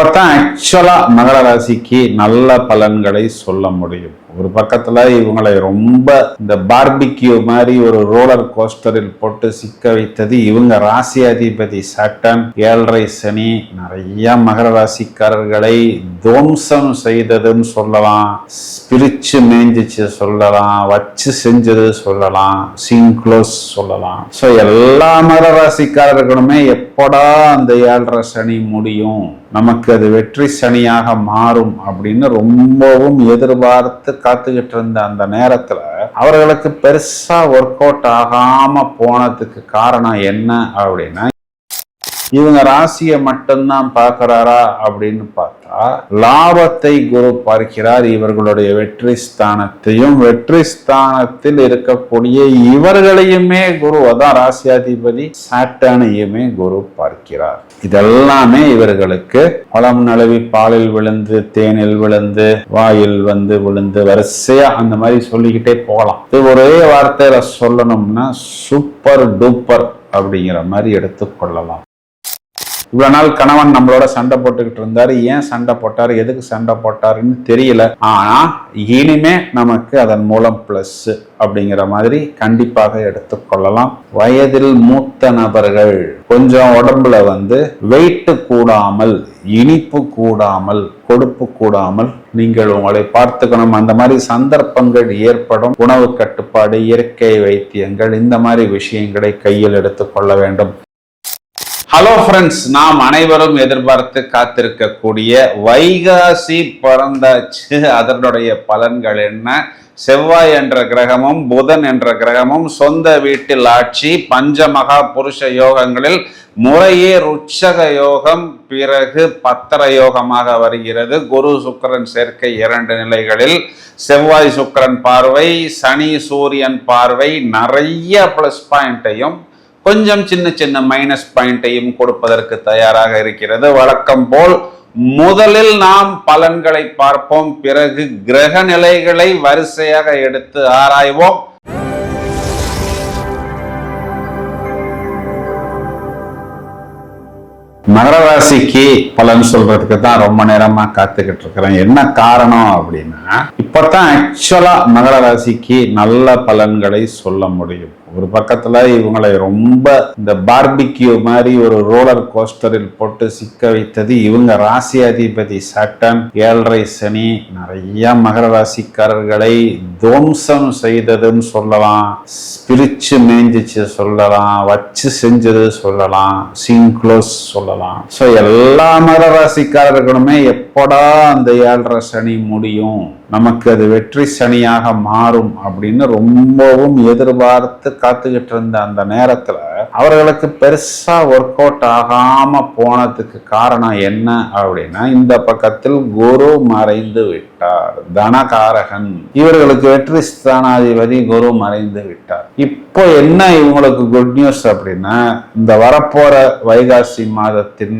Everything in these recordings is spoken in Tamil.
இப்பதான் ஆக்சுவலா மகர ராசிக்கு நல்ல பலன்களை சொல்ல முடியும். ஒரு பக்கத்துல இவங்களை ரொம்ப இந்த பார்பிக்யூ மாதிரி ஒரு ரோலர் கோஸ்டரில் போட்டு சிக்க வைத்தது இவங்க ராசி அதிபதி சாட்டன். 7.5 சனி நிறைய மகர ராசிக்காரர்களை துவம்சம் செய்ததுன்னு சொல்லலாம், பிரிச்சு மேய்ஞ்சிச்சு சொல்லலாம், வச்சு செஞ்சது சொல்லலாம், சிங்க்ளோஸ் சொல்லலாம். சோ எல்லா மகர ராசிக்காரர்களுமே எப்படா அந்த 7.5 சனி முடியும், நமக்கு அது வெற்றி சனியாக மாறும் அப்படின்னு ரொம்பவும் எதிர்பார்த்து காத்துக்கிட்டு இருந்த அந்த நேரத்துல அவர்களுக்கு பெருசா ஒர்க் அவுட் ஆகாம போனதுக்கு காரணம் என்ன அப்படின்னா, இவங்க ராசியை மட்டும்தான் பார்க்கிறாரா அப்படின்னு பார்த்தா லாபத்தை குரு பார்க்கிறார். இவர்களுடைய வெற்றி ஸ்தானத்தையும் வெற்றி ஸ்தானத்தில் இருக்கக்கூடிய இவர்களையுமே குரு, அதான் ராசியாதிபதி சாட்டனையுமே குரு பார்க்கிறார். இதெல்லாமே இவர்களுக்கு பழம் நழுவி பாலில் விழுந்து தேனில் விழுந்து வாயில் விழுந்து வரிசையா அந்த மாதிரி சொல்லிக்கிட்டே போகலாம். இது ஒரே வார்த்தையில சொல்லணும்னா சூப்பர் டூப்பர் அப்படிங்கிற மாதிரி எடுத்துக்கொள்ளலாம். இவ்வளவு நாள் கணவன் நம்மளோட சண்டை போட்டுக்கிட்டு இருந்தாரு, ஏன் சண்டை போட்டாரு, எதுக்கு சண்டை போட்டாருன்னு தெரியல. ஆனா இனிமே நமக்கு அதன் மூலம் பிளஸ் அப்படிங்கிற மாதிரி கண்டிப்பாக எடுத்துக்கொள்ளலாம். வயதில் மூத்த நபர்கள் கொஞ்சம் உடம்புல வெயிட் கூடாமல், இனிப்பு கூடாமல், கொழுப்பு கூடாமல் நீங்கள் உங்களை பார்த்துக்கணும். அந்த மாதிரி சந்தர்ப்பங்கள் ஏற்படும். உணவு கட்டுப்பாடு, இயற்கை வைத்தியங்கள், இந்த மாதிரி விஷயங்களை கையில் எடுத்துக்கொள்ள வேண்டும். ஹலோ ஃப்ரெண்ட்ஸ், நாம் அனைவரும் எதிர்பார்த்து காத்திருக்கக்கூடிய வைகாசி பிறந்தாச்சு. அதனுடைய பலன்கள் என்ன? செவ்வாய் என்ற கிரகமும் புதன் என்ற கிரகமும் சொந்த வீட்டில் ஆட்சி, பஞ்சமகா புருஷ யோகங்களில் முறையே ருட்சக யோகம், பிறகு பத்திர யோகமாக வருகிறது. குரு சுக்கிரன் சேர்க்கை 2 நிலைகளில், செவ்வாய் சுக்கிரன் பார்வை, சனி சூரியன் பார்வை நிறைய பிளஸ் பாயிண்டையும் கொஞ்சம் சின்ன சின்ன மைனஸ் பாயிண்டையும் கொடுப்பதற்கு தயாராக இருக்கிறது. வழக்கம் போல் முதலில் நாம் பலன்களை பார்ப்போம், பிறகு கிரக நிலைகளை வரிசையாக எடுத்து ஆராய்வோம். மகர ராசிக்கு பலன் சொல்றதுக்கு தான் ரொம்ப நேரமா காத்துக்கிட்டு இருக்கிறேன். என்ன காரணம் அப்படின்னா, இப்பதான் ஆக்சுவலா மகர ராசிக்கு நல்ல பலன்களை சொல்ல முடியும். ஒரு பக்கத்துல இவங்களை ரொம்ப இந்த பார்பிக்யூ மாதிரி ஒரு ரோலர் கோஸ்டரில் போட்டு சிக்க வைத்தது இவங்க ராசி அதிபதி சாட்டன். 7.5 சனி நிறைய மகர ராசிக்காரர்களை துவம்சம் செய்ததுன்னு சொல்லலாம், பிரிச்சு மேய்ஞ்சிச்சு சொல்லலாம், வச்சு செஞ்சது சொல்லலாம், சிங்க்ளோஸ் சொல்லலாம். சோ எல்லா மகர ராசிக்காரர்களுமே எப்படா அந்த 7.5 சனி முடியும், நமக்கு அது வெற்றி சனியாக மாறும் அப்படின்னு ரொம்பவும் எதிர்பார்த்து காத்துக்கிட்டு இருந்த அந்த நேரத்துல அவர்களுக்கு பெருசா ஒர்க் அவுட் ஆகாம போனதுக்கு காரணம் என்ன அப்படின்னா, இந்த பக்கத்தில் குரு மறைந்து விட்டார், தனகாரகன். இவர்களுக்கு வெற்றி ஸ்தானாதிபதி குரு மறைந்து விட்டார். இப்போ என்ன இவங்களுக்கு குட் நியூஸ் அப்படின்னா, இந்த வரப்போற வைகாசி மாதத்தின்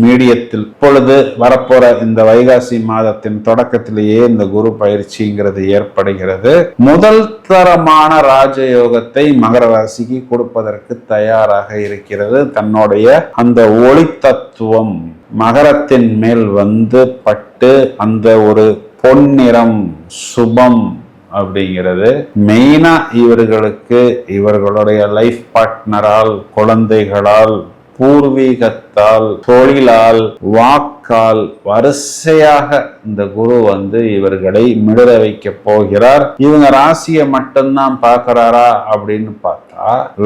மீடியத்தில் இப்பொழுது வரப்போற இந்த வைகாசி மாதத்தின் தொடக்கத்திலேயே இந்த குரு பயிற்சிங்கிறது ஏற்படுகிறது. முதல் தரமான ராஜயோகத்தை மகர ராசிக்கு கொடுப்பதற்கு தயாராக இருக்கிறது. தன்னுடைய அந்த ஒளி தத்துவம் மகரத்தின் மேல் பட்டு அந்த ஒரு பொன்னிறம் சுபம் அப்படிங்கிறது மெயினா இவர்களுக்கு இவர்களுடைய லைஃப் பார்ட்னரால், குழந்தைகளால், பூர்வீகத்தால், தொழிலால், வாக்கால் வரிசையாக இந்த குரு இவர்களை மிடற வைக்க போகிறார். இவங்க ராசியை மட்டும்தான் பார்க்கிறாரா அப்படின்னு பார்த்தா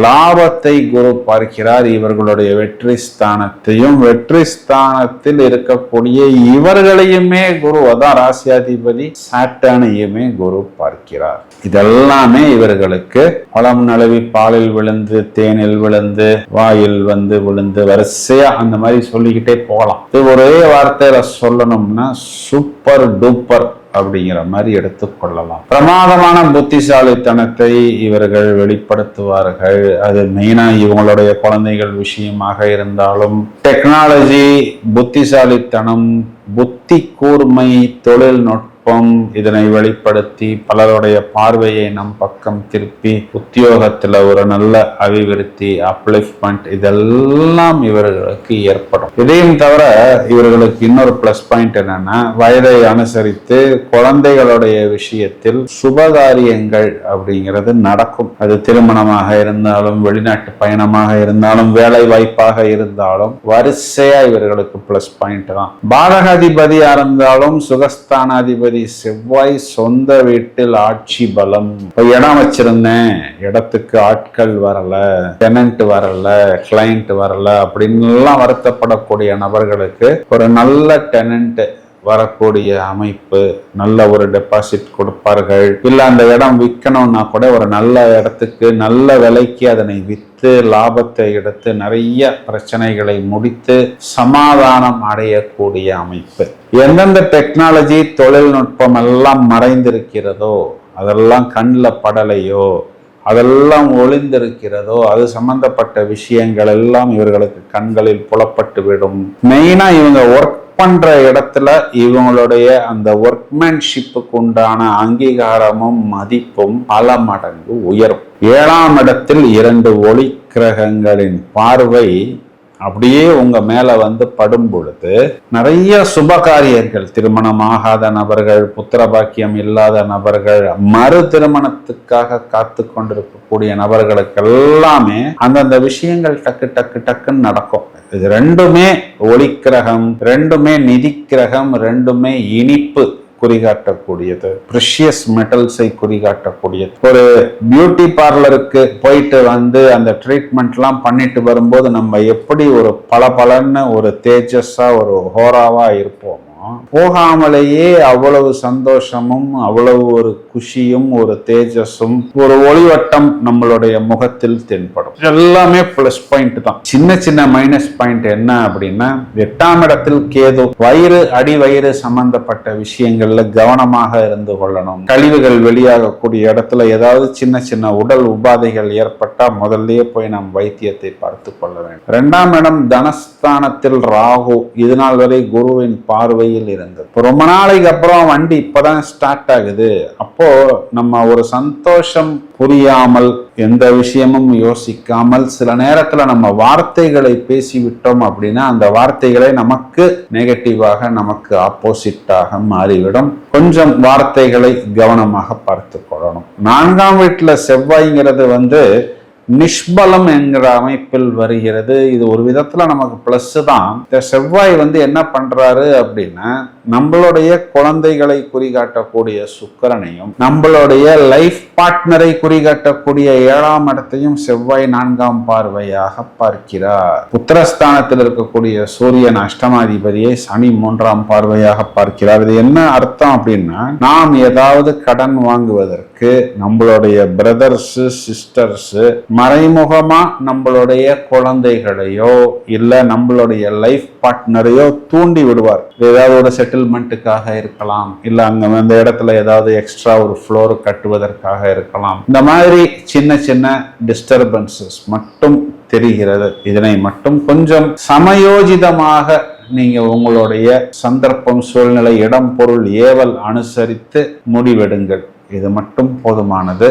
லாபத்தை குரு பார்க்கிறார். இவர்களுடைய வெற்றி ஸ்தானத்தையும் வெற்றி ஸ்தானத்தில் இருக்கக்கூடிய இவர்களையுமே குரு, அதான் ராசியாதிபதி சாட்டனையுமே குரு பார்க்கிறார். இதெல்லாமே இவர்களுக்கு பழம் நழுவி பாலில் விழுந்து தேனில் விழுந்து வாயில் விழுந்து வரிசையா அந்த மாதிரி சொல்லிக்கிட்டே போகலாம். இது ஒரே வார்த்தையில சொல்லணும்னா சூப்பர் டூப்பர் அப்படிங்கிற மாதிரி எடுத்துக்கொள்ளலாம். பிரமாதமான புத்திசாலித்தனத்தை இவர்கள் வெளிப்படுத்துவார்கள். அது மெயினா இவங்களுடைய குழந்தைகள் விஷயமாக இருந்தாலும், டெக்னாலஜி, புத்திசாலித்தனம், புத்தி கூர்மை, தொழில்நுட்பம், தொழில்நுட்பம் இதனை வெளிப்படுத்தி பலருடைய பார்வையை நம் பக்கம் திருப்பி உத்தியோகத்துல ஒரு நல்ல அபிவிருத்தி, அப்லிஃப்ட்மெண்ட் இதெல்லாம் இவர்களுக்கு ஏற்படும். இதையும் தவிர இவர்களுக்கு இன்னொரு பிளஸ் பாயிண்ட் என்னன்னா, வயதை அனுசரித்து குழந்தைகளுடைய விஷயத்தில் சுபகாரியங்கள் அப்படிங்கிறது நடக்கும். அது திருமணமாக இருந்தாலும், வெளிநாட்டு பயணமாக இருந்தாலும், வேலை வாய்ப்பாக இருந்தாலும் வரிசையா இவர்களுக்கு பிளஸ் பாயிண்ட் தான். பாதகாதிபதியா இருந்தாலும் சுகஸ்தானாதிபதி செவ்வாய் சொந்த வீட்டில் ஆட்சி பலம். இடம் வச்சிருந்தேன், இடத்துக்கு ஆட்கள் வரல, டெனன்ட் வரல, கிளையண்ட் வரல அப்படின்னு எல்லாம் வருத்தப்படக்கூடிய நபர்களுக்கு ஒரு நல்ல டெனன்ட் வரக்கூடிய அமைப்பு, நல்ல ஒரு டெபாசிட் கொடுப்பார்கள். இல்ல அந்த இடம் விற்கணும்னா கூட ஒரு நல்ல இடத்துக்கு நல்ல விலைக்கு அதனை விற்று லாபத்தை எடுத்து நிறைய பிரச்சனைகளை முடித்து சமாதானம் அடையக்கூடிய அமைப்பு. எந்தெந்த டெக்னாலஜி தொழில்நுட்பம் எல்லாம் மறைந்திருக்கிறதோ, அதெல்லாம் கண்ணில் படலையோ, அதெல்லாம் ஒளிந்திருக்கிறதோ, அது சம்பந்தப்பட்ட விஷயங்கள் எல்லாம் இவர்களுக்கு கண்களில் புலப்பட்டு விடும். மெயினா இவங்க ஒர்க் பண்ற இடத்துல இவங்களுடைய அந்த ஒர்க்மேன்ஷிப்புக்கு உண்டான அங்கீகாரமும் மதிப்பும் பல மடங்கு உயரும். 7ஆம் இடத்தில் 2 ஒளி கிரகங்களின் பார்வை அப்படியே உங்க மேல வந்து படும் பொழுது நிறைய சுபகாரியங்கள், திருமணமாகாத நபர்கள், புத்திர பாக்கியம் இல்லாத நபர்கள், மறு திருமணத்துக்காக காத்து கொண்டிருக்கக்கூடிய நபர்களுக்கு எல்லாமே அந்தந்த விஷயங்கள் டக்கு டக்கு டக்குன்னு நடக்கும். இது 2மே ஒளிக்கிரகம், 2மே நிதி கிரகம், 2மே இனிப்பு குறிகாட்டக்கூடியது, ப்ரெஷியஸ் மெட்டல்ஸை குறிகாட்டக்கூடியது. ஒரு பியூட்டி பார்லருக்கு போயிட்டு வந்து அந்த ட்ரீட்மெண்ட்லாம் பண்ணிட்டு வரும்போது நம்ம எப்படி ஒரு பளபளன்னு ஒரு தேஜஸா ஒரு ஹோராவா இருப்போமோ, போகாமலேயே அவ்வளவு சந்தோஷமும் அவ்வளவு ஒரு குஷியும் ஒரு தேஜஸும் ஒரு ஒளிவட்டம் நம்மளுடைய முகத்தில் தென்படும். எல்லாமே பிளஸ் பாயிண்ட் தான். சின்ன சின்ன மைனஸ் பாயிண்ட் என்ன அப்படின்னா, 8ஆம் இடத்தில் கேது, வயிறு அடி வயிறு சம்பந்தப்பட்ட விஷயங்கள்ல கவனமாக இருந்து கொள்ளணும். கழிவுகள் வெளியாகக்கூடிய இடத்துல ஏதாவது சின்ன சின்ன உடல் உபாதைகள் ஏற்பட்டா முதல்லயே போய் நாம் வைத்தியத்தை பார்த்து கொள்ள வேண்டும். 2ஆம் இடம் தனஸ்தானத்தில் ராகு, இது நாள் வரை குருவின் பார்வை இருந்தது. ரொம்ப நாளைக்கு அப்புறம் வண்டி இப்பதான் ஸ்டார்ட் ஆகுது. அப்போ நம்ம ஒரு சந்தோஷம் புரியாமல், எந்த விஷயமும் யோசிக்காமல் சில நேரத்துல நம்ம வார்த்தைகளை பேசிவிட்டோம் அப்படின்னா அந்த வார்த்தைகளை நமக்கு நெகட்டிவாக, நமக்கு ஆப்போசிட்டாக மாறிவிடும். கொஞ்சம் வார்த்தைகளை கவனமாக பார்த்து கொள்ளணும். 4ஆம் வீட்டுல செவ்வாய்ங்கிறது வந்து நிஷ்பலம் என்கிற அமைப்பில் வருகிறது. இது ஒரு விதத்துல நமக்கு பிளஸ் தான். இந்த செவ்வாய் வந்து என்ன பண்றாரு அப்படின்னா, நம்மளுடைய குழந்தைகளை குறிகாட்டக்கூடிய சுக்கிரனையும் நம்மளுடைய லைஃப் பார்ட்னரை குறிகாட்டக்கூடிய 7ஆம் இடத்தையும் செவ்வாய் 4ஆம் பார்வையாக பார்க்கிறார். புத்திரஸ்தானத்தில் இருக்கக்கூடிய சூரியன் அஷ்டமாதிபதியை சனி 3ஆம் பார்வையாக பார்க்கிறார். இது என்ன அர்த்தம் அப்படின்னா, நாம் ஏதாவது கடன் வாங்குவதற்கு நம்மளுடைய பிரதர்ஸ் சிஸ்டர்ஸ் மறைமுகமா நம்மளுடைய குழந்தைகளையோ இல்ல நம்மளுடைய லைஃப் பார்ட்னரையோ தூண்டி விடுவார். ஏதாவது ஒரு செட்டில்மெண்ட்டுக்காக இருக்கலாம், இல்ல அங்க அந்த இடத்துல ஏதாவது எக்ஸ்ட்ரா ஒரு ஃப்ளோர் கட்டுவதற்காக இருக்கலாம். இந்த மாதிரி சின்ன சின்ன டிஸ்டர்பன்சஸ் மட்டும் தெரிகிறது. இதனை மட்டும் கொஞ்சம் சமயோஜிதமாக நீங்க உங்களுடைய சந்தர்ப்பம், சூழ்நிலை, இடம், பொருள், ஏவல் அனுசரித்து முடிவெடுங்கள். இது மட்டும் போதுமானது.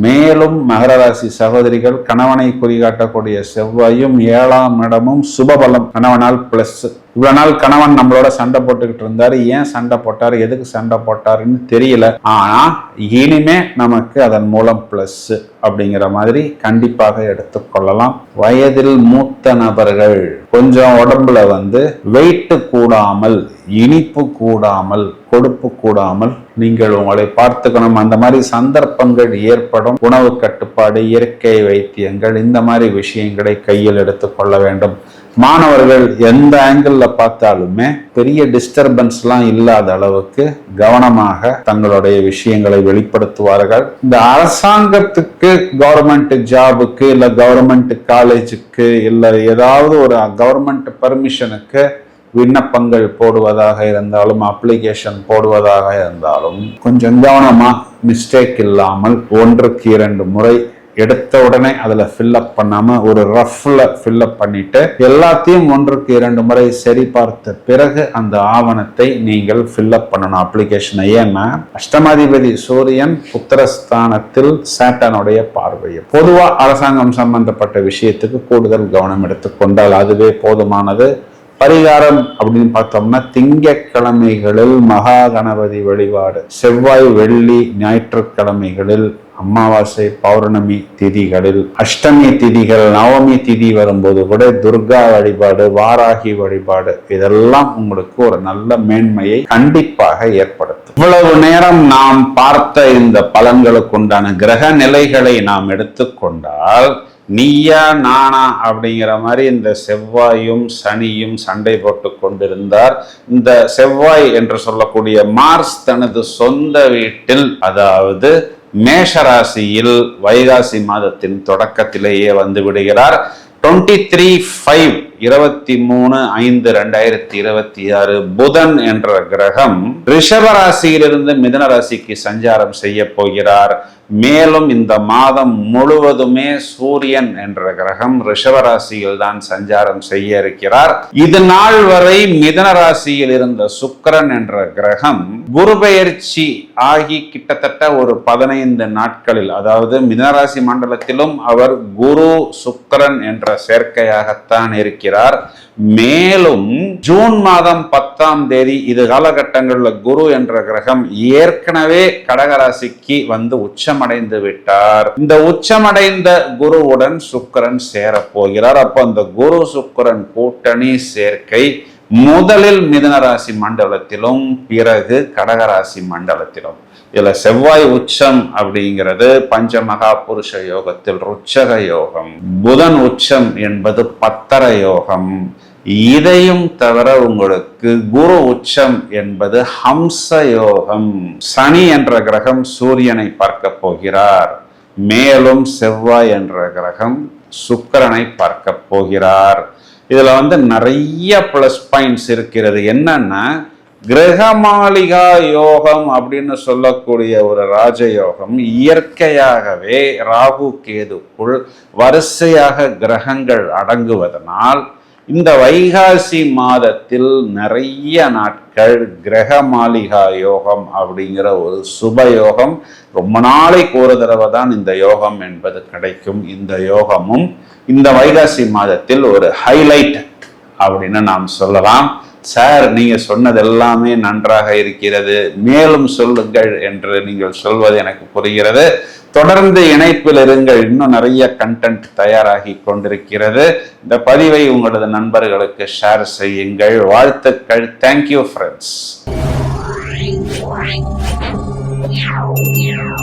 மேலும் மகர ராசி சகோதரிகள், கணவனை குறிகாட்டக்கூடிய செவ்வாயும் 7ஆம் இடமும் சுபபலம், கணவனால் பிளஸ். இவ்வளவு நாள் கணவன் நம்மளோட சண்டை போட்டுக்கிட்டு இருந்தாரு. ஏன் சண்டை போட்டாரு, எதுக்கு சண்டை போட்டாருன்னு தெரியல. ஆனா இனிமே நமக்கு அதன் மூலம் பிளஸ் அப்படிங்கிற மாதிரி கண்டிப்பாக எடுத்துக்கொள்ளலாம். வயதில் மூத்த நபர்கள் கொஞ்சம் உடம்புல வந்து வெயிட் கூடாமல், இனிப்பு கூடாமல், கொடுப்பு கூடாமல் நீங்கள் உங்களை பார்த்துக்கணும். அந்த மாதிரி சந்தர்ப்பங்கள் ஏற்படும். உணவு கட்டுப்பாடு, இயற்கை வைத்தியங்கள், இந்த மாதிரி விஷயங்களை கையில் எடுத்துக்கொள்ள வேண்டும். மாணவர்கள் எந்த ஆங்கிள் பார்த்தாலுமே பெரிய டிஸ்டர்பன்ஸ்லாம் இல்லாத அளவுக்கு கவனமாக தங்களுடைய விஷயங்களை வெளிப்படுத்துவார்கள். இந்த அரசாங்கத்துக்கு, கவர்மெண்ட் ஜாபுக்கு, இல்ல கவர்மெண்ட் காலேஜுக்கு, இல்ல ஏதாவது ஒரு கவர்மெண்ட் பர்மிஷனுக்கு விண்ணப்பங்கள் போடுவதாக இருந்தாலும், அப்ளிகேஷன் போடுவதாக இருந்தாலும் கொஞ்சம் கவனமா, மிஸ்டேக் இல்லாமல் 1க்கு 2 முறை எடுத்த உடனே அதுல ஃபில்அப் பண்ணாம ஒரு ரஃப்ல ஃபில்அப் பண்ணிட்டு எல்லாத்தையும் 1க்கு 2 முறை சரி பார்த்த பிறகு அந்த ஆவணத்தை நீங்கள் ஃபில்அப் பண்ணணும் அப்ளிகேஷனை. ஏன்னா அஷ்டமாதிபதி சூரியன் புத்திரஸ்தானத்தில் சாட்டனுடைய பார்வையும். பொதுவா அரசாங்கம் சம்பந்தப்பட்ட விஷயத்துக்கு கூடுதல் கவனம் எடுத்துக்கொண்டால் அதுவே போதுமானது. பரிகாரம் அப்படின்னு பார்த்தோம்னா திங்கட்கிழமைகளில் மகா கணபதி வழிபாடு, செவ்வாய் வெள்ளி ஞாயிற்றுக்கிழமைகளில் அமாவாசை பௌர்ணமி திதிகளில், அஷ்டமி திதிகள் நவமி திதி வரும்போது கூட துர்கா வழிபாடு, வாராகி வழிபாடு, இதெல்லாம் உங்களுக்கு ஒரு நல்ல மேன்மையை கண்டிப்பாக ஏற்படுத்தும். இவ்வளவு நேரம் நாம் பார்த்த இந்த பலன்களுக்கு உண்டான கிரக நிலைகளை நாம் எடுத்துக்கொண்டால் நீயா நானா அப்படிங்கிற மாதிரி இந்த செவ்வாயும் சனியும் சண்டை போட்டு கொண்டிருந்தார். இந்த செவ்வாய் என்று சொல்லக்கூடிய மார்ஸ் தனது சொந்த வீட்டில், அதாவது மேஷராசியில் வைகாசி மாதத்தின் தொடக்கத்திலேயே வந்து விடுகிறார். 23/5/2026 புதன் என்ற கிரகம் ரிஷப ராசியிலிருந்து மிதுன ராசிக்கு சஞ்சாரம் செய்ய போகிறார். மேலும் இந்த மாதம் முழுவதுமே சூரியன் என்ற கிரகம் ரிஷப ராசியில் தான் சஞ்சாரம் செய்ய இருக்கிறார். இது நாள் வரை மிதுன ராசியில் இருந்த சுக்கிரன் என்ற கிரகம் குரு பெயர்ச்சி ஆகி கிட்டத்தட்ட ஒரு 15 நாட்களில், அதாவது மிதுன ராசி மண்டலத்திலும் அவர் குரு சுக்கிரன் என்ற சேர்க்கையாகத்தான் இருக்கிறார். மேலும் ஜூன் மாதம் 10ஆம் தேதி இது காலகட்டங்களில் குரு என்ற கிரகம் ஏற்கனவே கடகராசிக்கு வந்து உச்சமடைந்து விட்டார். இந்த உச்சமடைந்த குருவுடன் சுக்கிரன் சேர போகிறார். அப்போ அந்த குரு சுக்கிரன் கூட்டணி சேர்க்கை முதலில் மிதுன ராசி மண்டலத்திலும் பிறகு கடகராசி மண்டலத்திலும். இதுல செவ்வாய் உச்சம் அப்படிங்கிறது பஞ்சமகா புருஷ யோகத்தில் ருச்சக யோகம், புதன் உச்சம் என்பது பத்தர யோகம். இதையும் தவிர உங்களுக்கு குரு உச்சம் என்பது ஹம்ச யோகம். சனி என்ற கிரகம் சூரியனை பார்க்க போகிறார். மேலும் செவ்வாய் என்ற கிரகம் சுக்கிரனை பார்க்க போகிறார். இதுல வந்து நிறைய பிளஸ் பாயிண்ட்ஸ் இருக்கிறது. என்னன்னா கிரகமாளிகா யோகம் அப்படின்னு சொல்லக்கூடிய ஒரு ராஜயோகம் இயற்கையாகவே ராகு கேதுக்குள் வரிசையாக கிரகங்கள் அடங்குவதனால் இந்த வைகாசி மாதத்தில் நிறைய நாட்கள் கிரகமாளிகா யோகம் அப்படிங்கிற ஒரு சுப யோகம், ரொம்ப நாளைக்கு ஒரு தடவை தான் இந்த யோகம் என்பது கிடைக்கும். இந்த யோகமும் இந்த வைகாசி மாதத்தில் ஒரு ஹைலைட் அப்படின்னு நாம் சொல்லலாம். சார், நீங்க சொன்னது எல்லாமே நன்றாக இருக்கிறது, மேலும் சொல்லுங்கள் என்று நீங்கள் சொல்வது எனக்கு புரிகிறது. தொடர்ந்து இணைப்பில் இருங்கள், இன்னும் நிறைய கண்டென்ட் தயாராகி கொண்டிருக்கிறது. இந்த பதிவை உங்களது நண்பர்களுக்கு ஷேர் செய்யுங்கள். வாழ்த்துக்கள். Thank you friends.